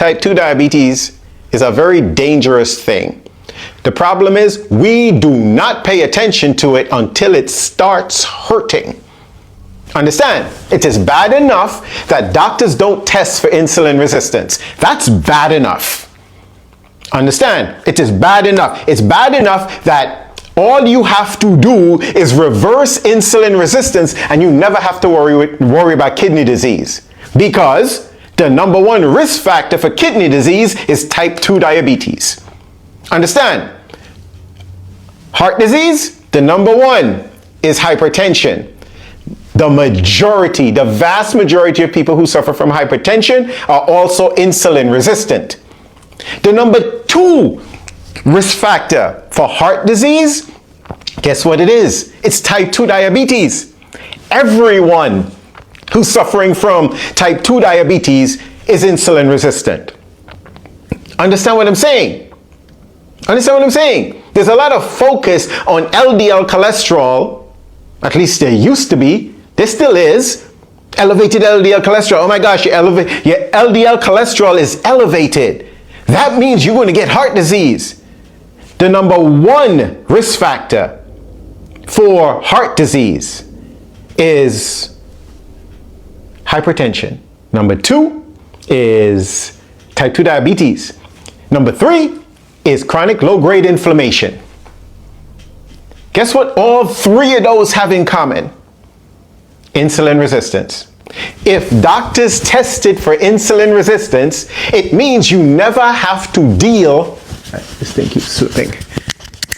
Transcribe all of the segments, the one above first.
type 2 diabetes is a very dangerous thing. The problem is we do not pay attention to it until it starts hurting. Understand? It is bad enough that doctors don't test for insulin resistance. That's bad enough. Understand? It is bad enough. It's bad enough that all you have to do is reverse insulin resistance and you never have to worry about kidney disease. Because the number one risk factor for kidney disease is type 2 diabetes. Understand? Heart disease, the number one is hypertension. The vast majority of people who suffer from hypertension are also insulin resistant. The number two risk factor for heart disease, guess what it is? It's type 2 diabetes. Everyone who's suffering from type 2 diabetes is insulin resistant. Understand what I'm saying? Understand what I'm saying? There's a lot of focus on LDL cholesterol, at least there used to be. There still is. Elevated LDL cholesterol. Oh my gosh, your LDL cholesterol is elevated. That means you're going to get heart disease. The number one risk factor for heart disease is hypertension. Number two is type 2 diabetes. Number three is chronic low-grade inflammation. Guess what all three of those have in common? Insulin resistance. If doctors tested for insulin resistance, it means you never have to deal. This thing keeps slipping.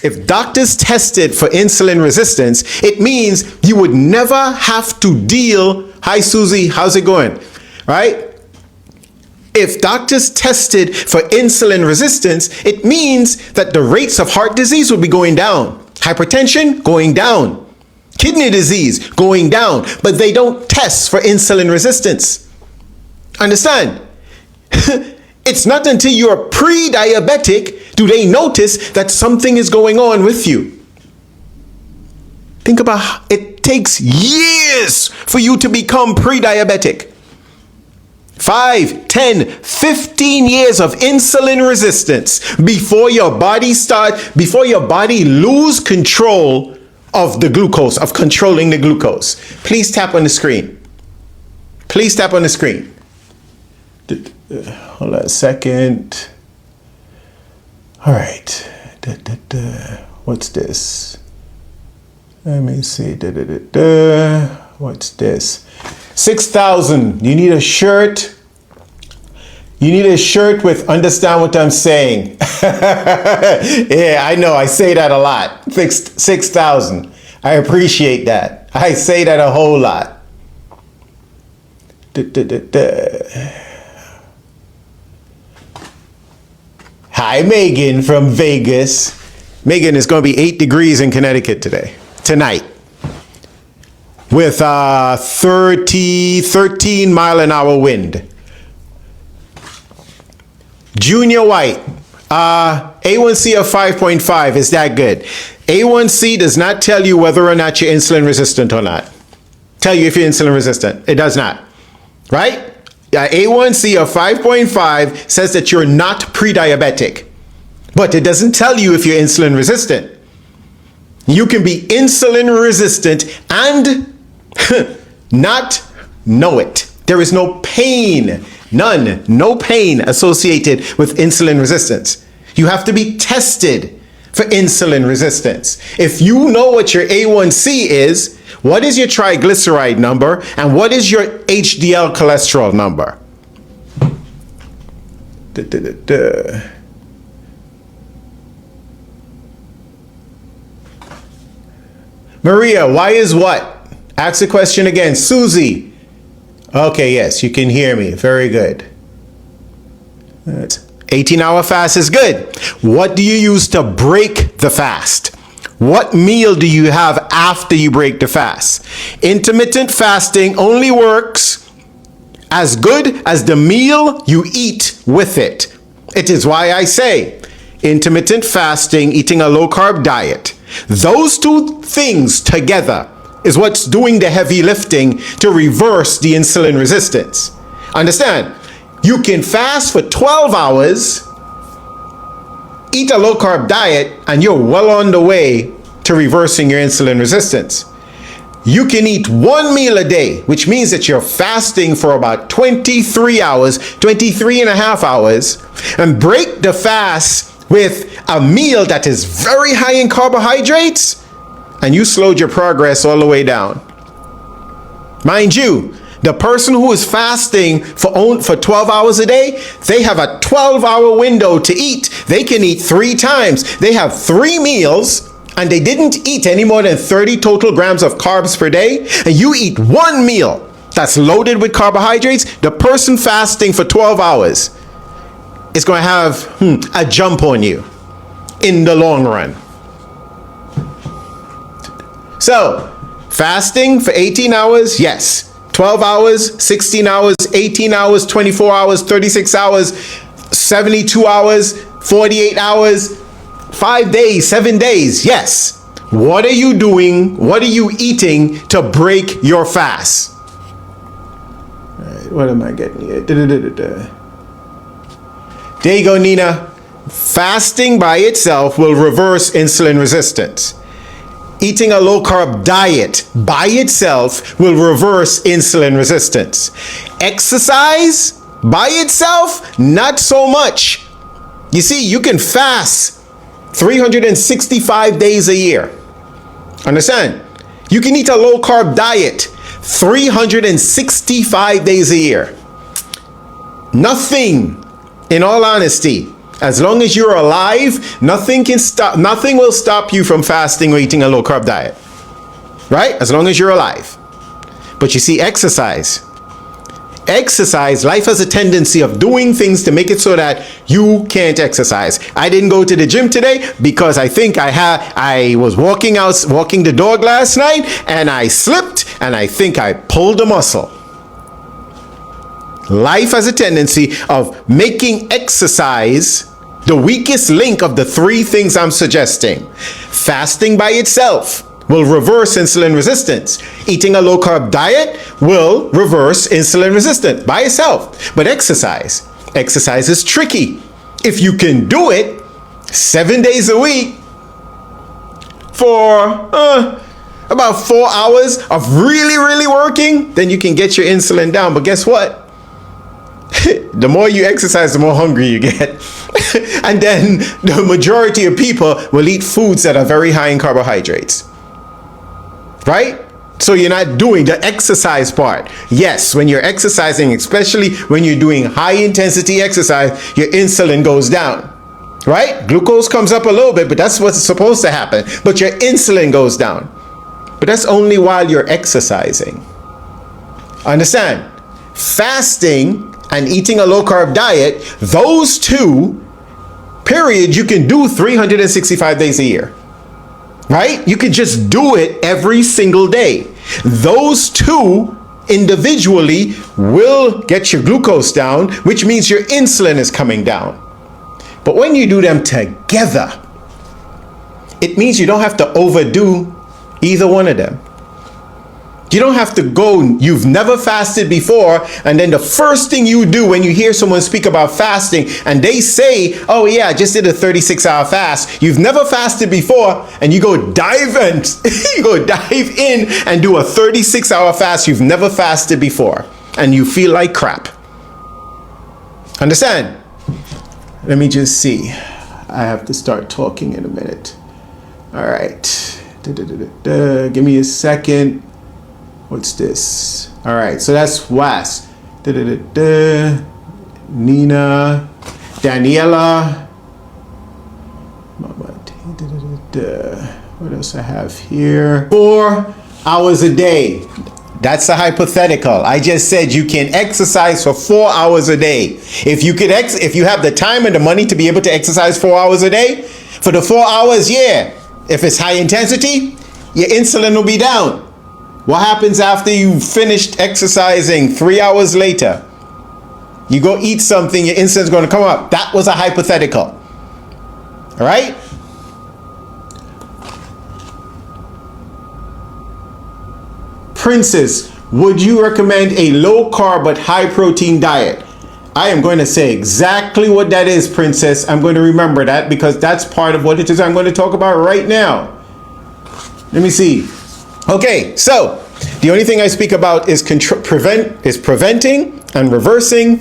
If doctors tested for insulin resistance, it means you would never have to deal. Hi, Susie, how's it going? Right? If doctors tested for insulin resistance, it means that the rates of heart disease would be going down. Hypertension, going down. Kidney disease, going down. But they don't test for insulin resistance. Understand? It's not until you're pre-diabetic do they notice that something is going on with you. Think about how it takes years for you to become pre-diabetic. 5, 10, 15 years of insulin resistance before your body lose control of the glucose, of controlling the glucose. Please tap on the screen. Please tap on the screen. Hold on a second. All right. What's this? Let me see. What's this? 6,000. You need a shirt. You need a shirt with understand what I'm saying. Yeah, I know. I say that a lot. 6,000. I appreciate that. I say that a whole lot. Hi, Megan from Vegas. Megan, it's going to be 8 degrees in Connecticut tonight. With 13 mile an hour wind. Junior White, A1C of 5.5, is that good? A1C does not tell you whether or not you're insulin resistant or not. Tell you if you're insulin resistant. It does not. Right? A1C of 5.5 says that you're not pre-diabetic. But it doesn't tell you if you're insulin resistant. You can be insulin resistant and not know it. There is no pain, no pain associated with insulin resistance. You have to be tested for insulin resistance. If you know what your A1C is, what is your triglyceride number, and what is your HDL cholesterol number? Maria, why is what? Ask the question again. Susie. Okay, yes, you can hear me. Very good. 18-hour fast is good. What do you use to break the fast? What meal do you have after you break the fast? Intermittent fasting only works as good as the meal you eat with it. It is why I say intermittent fasting, eating a low-carb diet. Those two things together is what's doing the heavy lifting to reverse the insulin resistance. Understand? You can fast for 12 hours, eat a low carb diet, and you're well on the way to reversing your insulin resistance. You can eat one meal a day, which means that you're fasting for about 23 hours, 23 and a half hours, and break the fast with a meal that is very high in carbohydrates, and you slowed your progress all the way down. Mind you, the person who is fasting for 12 hours a day, they have a 12-hour window to eat. They can eat 3 times. They have 3 meals, and they didn't eat any more than 30 total grams of carbs per day, and you eat 1 meal that's loaded with carbohydrates, the person fasting for 12 hours is going to have a jump on you in the long run. So, fasting for 18 hours, yes. 12 hours, 16 hours, 18 hours, 24 hours, 36 hours, 72 hours, 48 hours, 5 days, 7 days, yes. What are you doing? What are you eating to break your fast? All right, what am I getting here? There you go, Nina. Fasting by itself will reverse insulin resistance. Eating a low-carb diet by itself will reverse insulin resistance. Exercise by itself, not so much. You see, you can fast 365 days a year. Understand? You can eat a low-carb diet 365 days a year. Nothing, in all honesty, as long as you're alive, nothing will stop you from fasting or eating a low carb diet. Right? As long as you're alive. But you see, exercise, life has a tendency of doing things to make it so that you can't exercise. I didn't go to the gym today because I think I was walking the dog last night, and I slipped, and I think I pulled a muscle. Life has a tendency of making exercise the weakest link of the 3 things I'm suggesting. Fasting by itself will reverse insulin resistance. Eating a low-carb diet will reverse insulin resistance by itself. But exercise is tricky. If you can do it 7 days a week for about 4 hours of really working, then you can get your insulin down. But guess what? The more you exercise, the more hungry you get. And then the majority of people will eat foods that are very high in carbohydrates. Right? So you're not doing the exercise part. Yes, when you're exercising, especially when you're doing high intensity exercise, your insulin goes down. Right? Glucose comes up a little bit, but that's what's supposed to happen. But your insulin goes down. But that's only while you're exercising. Understand? Fasting and eating a low-carb diet, those 2, period, you can do 365 days a year. Right? You can just do it every single day. Those 2 individually will get your glucose down, which means your insulin is coming down. But when you do them together, it means you don't have to overdo either one of them. You don't have to go, you've never fasted before, and then the first thing you do when you hear someone speak about fasting and they say, oh yeah, I just did a 36-hour fast. You've never fasted before, and you go dive in and do a 36-hour fast. You've never fasted before, and you feel like crap. Understand? Let me just see. I have to start talking in a minute. All right. Give me a second. What's this? All right, so that's Was. Nina, Daniela. What else I have here? 4 hours a day. That's a hypothetical. I just said you can exercise for 4 hours a day. If you have the time and the money to be able to exercise 4 hours a day, for the 4 hours, yeah. If it's high intensity, your insulin will be down. What happens after you finished exercising 3 hours later? You go eat something, your insulin's going to come up. That was a hypothetical. All right? Princess, would you recommend a low carb but high protein diet? I am going to say exactly what that is, Princess. I'm going to remember that because that's part of what it is I'm going to talk about right now. Let me see. Okay, so the only thing I speak about is preventing and reversing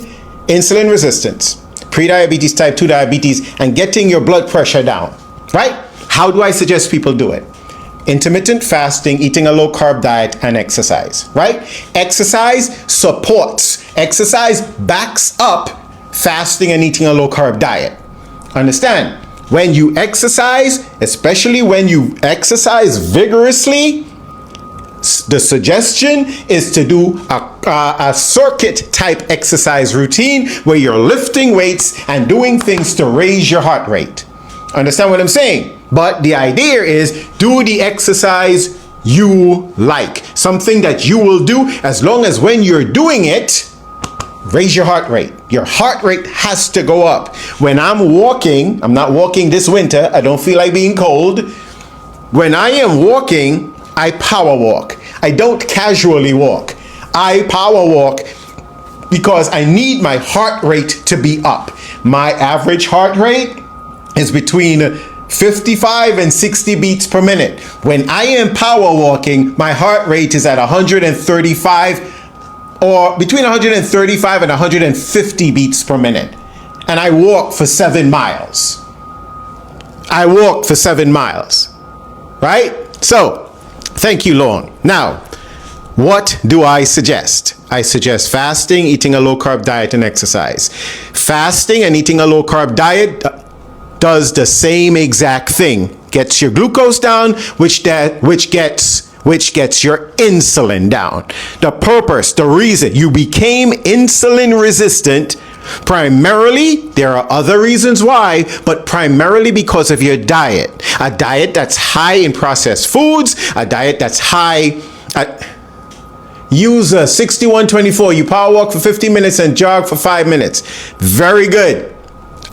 insulin resistance, prediabetes, type 2 diabetes, and getting your blood pressure down, right? How do I suggest people do it? Intermittent fasting, eating a low carb diet, and exercise, right? Exercise supports, exercise backs up fasting and eating a low carb diet. Understand? When you exercise, especially when you exercise vigorously, the suggestion is to do a circuit type exercise routine where you're lifting weights and doing things to raise your heart rate. Understand what I'm saying? But the idea is do the exercise you like. Something that you will do as long as when you're doing it, raise your heart rate. Your heart rate has to go up. When I'm walking, I'm not walking this winter, I don't feel like being cold. When I am walking, I power walk. I don't casually walk. I power walk because I need my heart rate to be up. My average heart rate is between 55 and 60 beats per minute. When I am power walking, my heart rate is at 135 or between 135 and 150 beats per minute. And I walk for 7 miles. I walk for 7 miles, right? So, thank you, Lorne. Now, what do I suggest? I suggest fasting, eating a low carb diet, and exercise. Fasting and eating a low carb diet does the same exact thing. Gets your glucose down, which gets your insulin down. The purpose, the reason you became insulin resistant, primarily, there are other reasons why, but primarily because of your diet. A diet that's high in processed foods, a diet that's high at, use a 6124. You power walk for 50 minutes and jog for 5 minutes. Very good.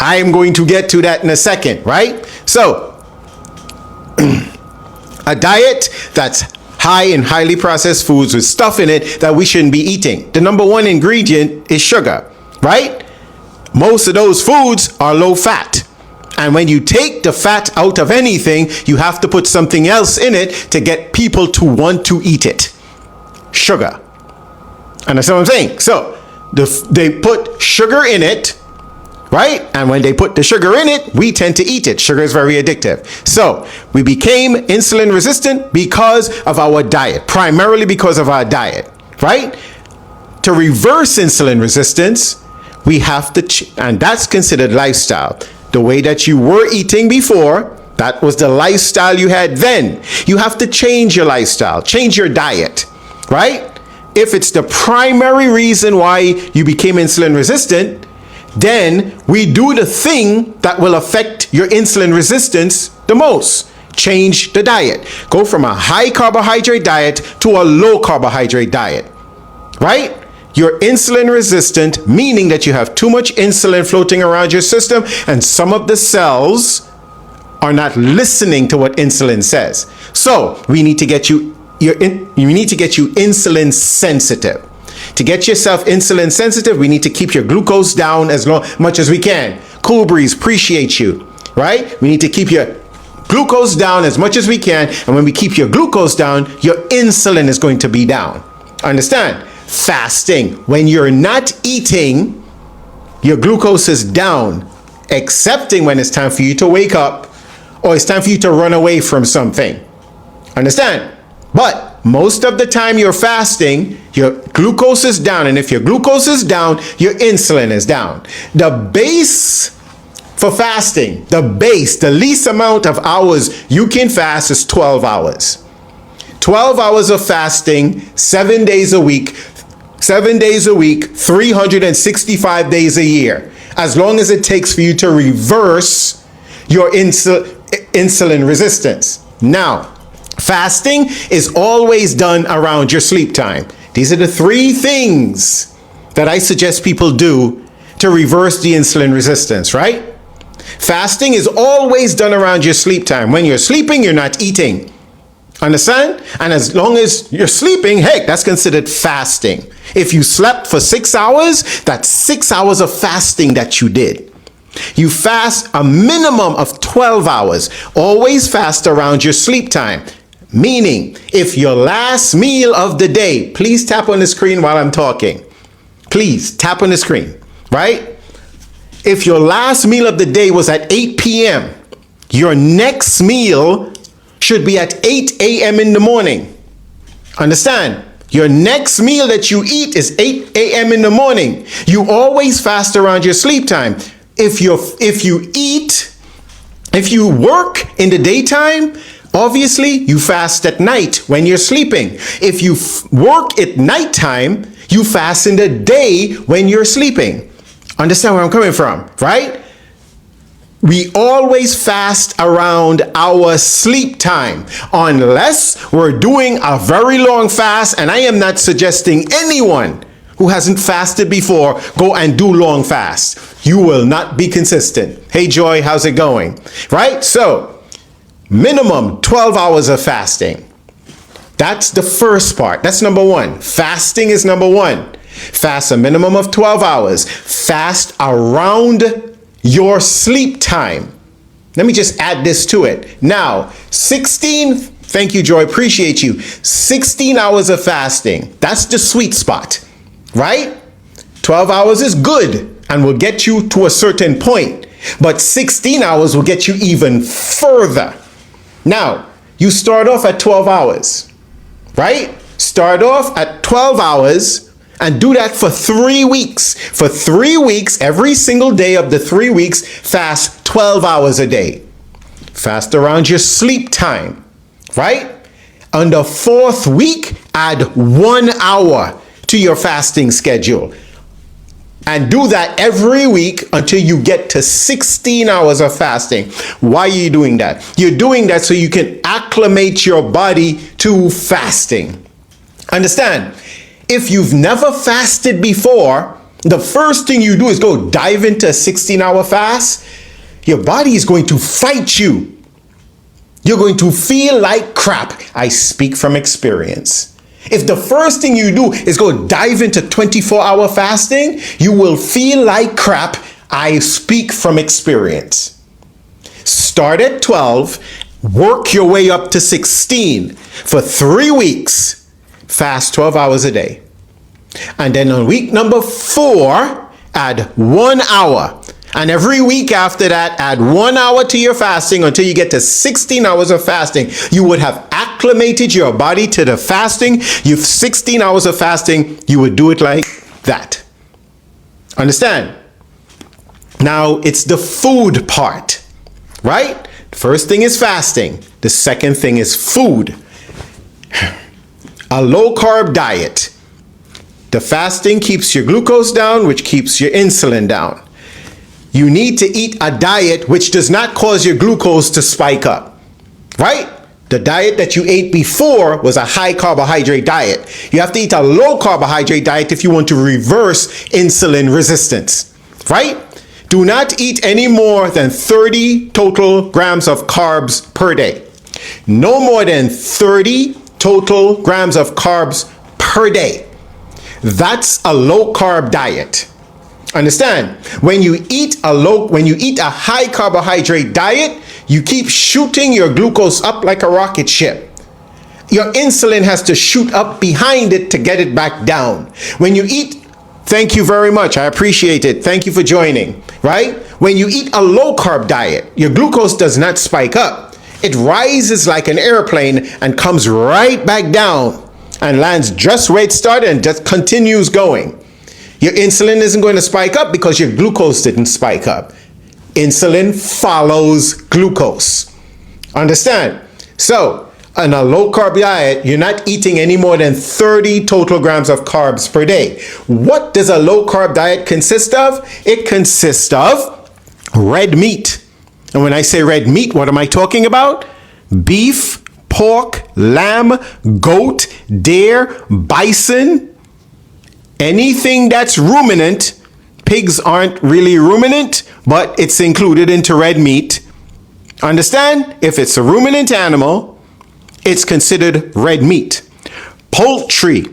I am going to get to that in a second, right? So, a diet that's high in highly processed foods with stuff in it that we shouldn't be eating. The number one ingredient is sugar, right? Most of those foods are low fat. And when you take the fat out of anything, you have to put something else in it to get people to want to eat it. Sugar. Understand what I'm saying? So, they put sugar in it, right? And when they put the sugar in it, we tend to eat it. Sugar is very addictive. So we became insulin resistant because of our diet, primarily because of our diet, right? To reverse insulin resistance, we have to, and that's considered lifestyle. The way that you were eating before, that was the lifestyle you had then. You have to change your lifestyle, change your diet, right? If it's the primary reason why you became insulin resistant, then we do the thing that will affect your insulin resistance the most. Change the diet. Go from a high carbohydrate diet to a low carbohydrate diet, right? You're insulin resistant, meaning that you have too much insulin floating around your system and some of the cells are not listening to what insulin says. So we need to get you insulin sensitive. To get yourself insulin sensitive, we need to keep your glucose down as much as we can. Cool Breeze, appreciate you, right? We need to keep your glucose down as much as we can. And when we keep your glucose down, your insulin is going to be down. Understand? Fasting. When you're not eating, your glucose is down, excepting when it's time for you to wake up or it's time for you to run away from something. Understand? But most of the time you're fasting, your glucose is down. And if your glucose is down, your insulin is down. The base for fasting, the least amount of hours you can fast is 12 hours. 12 hours of fasting, 7 days a week, 365 days a year. As long as it takes for you to reverse your insulin resistance. Now, fasting is always done around your sleep time. These are the 3 things that I suggest people do to reverse the insulin resistance, right? Fasting is always done around your sleep time. When you're sleeping, you're not eating. Understand? And as long as you're sleeping, hey, that's considered fasting. If you slept for 6 hours, that's 6 hours of fasting that you did. You fast a minimum of 12 hours. Always fast around your sleep time. Meaning, if your last meal of the day, please tap on the screen while I'm talking. Please tap on the screen, right? If your last meal of the day was at 8 p.m., your next meal should be at 8 a.m. in the morning. Understand? Your next meal that you eat is 8 a.m. in the morning. You always fast around your sleep time. If you work in the daytime, obviously you fast at night when you're sleeping. If you work at nighttime, you fast in the day when you're sleeping. Understand where I'm coming from, right? We always fast around our sleep time, unless we're doing a very long fast, and I am not suggesting anyone who hasn't fasted before go and do long fasts. You will not be consistent. Hey Joy, how's it going? Right? So, minimum 12 hours of fasting. That's the first part. That's number one. Fasting is number one. Fast a minimum of 12 hours. Fast around your sleep time. Let me just add this to it. Now, 16, thank you, Joy, appreciate you. 16 hours of fasting. That's the sweet spot, right? 12 hours is good and will get you to a certain point, but 16 hours will get you even further. Now, you start off at 12 hours, right? Start off at 12 hours and do that for 3 weeks. For 3 weeks, every single day of the 3 weeks, fast 12 hours a day. Fast around your sleep time, right? On the 4th week, add 1 hour to your fasting schedule. And do that every week until you get to 16 hours of fasting. Why are you doing that? You're doing that so you can acclimate your body to fasting. Understand? If you've never fasted before, the first thing you do is go dive into a 16-hour fast. Your body is going to fight you. You're going to feel like crap. I speak from experience. If the first thing you do is go dive into 24-hour fasting, you will feel like crap. I speak from experience. Start at 12, work your way up to 16 for 3 weeks. Fast 12 hours a day. And then on week number 4, add 1 hour. And every week after that, add 1 hour to your fasting until you get to 16 hours of fasting. You would have acclimated your body to the fasting. You've 16 hours of fasting, you would do it like that. Understand? Now it's the food part, right? The first thing is fasting. The second thing is food. A low carb diet. The fasting keeps your glucose down, which keeps your insulin down. You need to eat a diet which does not cause your glucose to spike up, right? The diet that you ate before was a high carbohydrate diet. You have to eat a low carbohydrate diet if you want to reverse insulin resistance, right? Do not eat any more than 30 total grams of carbs per day. No more than 30 total grams of carbs per day. That's a low carb diet. Understand? When you eat a high carbohydrate diet, you keep shooting your glucose up like a rocket ship. Your insulin has to shoot up behind it to get it back down. When you eat, thank you very much, I appreciate it. Thank you for joining, right? When you eat a low carb diet, your glucose does not spike up. It rises like an airplane and comes right back down and lands just where it started and just continues going. Your insulin isn't going to spike up because your glucose didn't spike up. Insulin follows glucose. Understand? So, on a low carb diet, you're not eating any more than 30 total grams of carbs per day. What does a low carb diet consist of? It consists of red meat. And when I say red meat, what am I talking about? Beef, pork, lamb, goat, deer, bison, anything that's ruminant. Pigs aren't really ruminant, but it's included into red meat. Understand? If it's a ruminant animal, it's considered red meat. Poultry,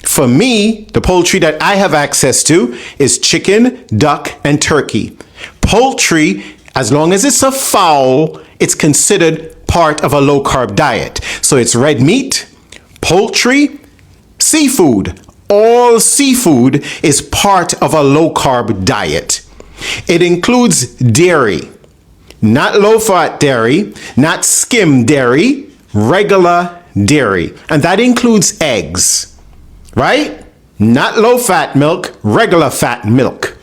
for me, the poultry that I have access to is chicken, duck, and turkey. Poultry, as long as it's a fowl, it's considered part of a low-carb diet. So it's red meat, poultry, seafood. All seafood is part of a low-carb diet. It includes dairy, not low-fat dairy, not skim dairy, regular dairy. And that includes eggs, right? Not low-fat milk, regular fat milk.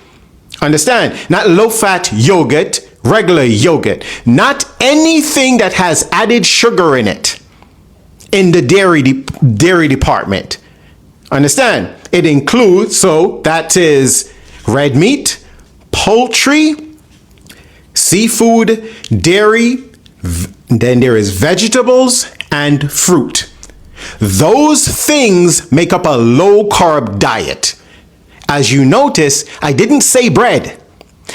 Understand? Not low-fat yogurt, regular yogurt. Not anything that has added sugar in it in the dairy department. Understand? It includes, so that is red meat, poultry, seafood, dairy, then there is vegetables and fruit. Those things make up a low-carb diet. As you notice, I didn't say bread.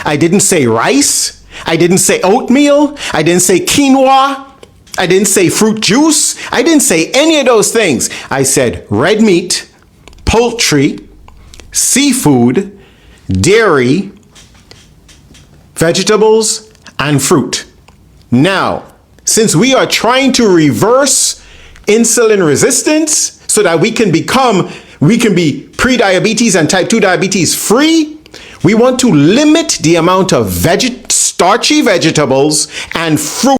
I didn't say rice. I didn't say oatmeal. I didn't say quinoa. I didn't say fruit juice. I didn't say any of those things. I said red meat, poultry, seafood, dairy, vegetables, and fruit. Now, since we are trying to reverse insulin resistance so that we can be pre-diabetes and type 2 diabetes free, we want to limit the amount of starchy vegetables and fruit